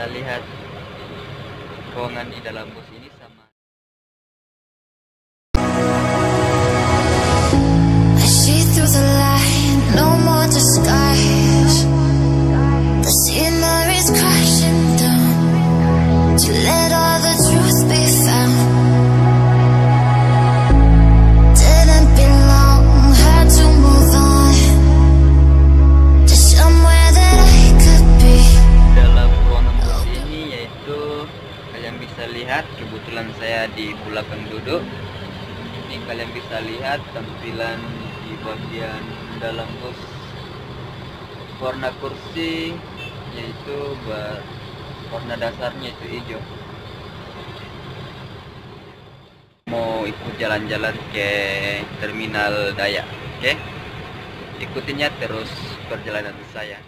bisa lihat ruangan di dalam bus ini sama. I see through the light, no more disguise. The scenery's crashing down to let all the truth be found. Didn't belong, had to move on to somewhere that I could be. Dalam ruangan bus ini yaitu kalian bisa lihat, kebetulan saya di belakang duduk. Ini kalian bisa lihat tampilan di bagian dalam bus. Warna kursi yaitu warna dasarnya itu hijau. Mau ikut jalan-jalan ke terminal Dayak, oke? Ikutinya terus perjalanan saya.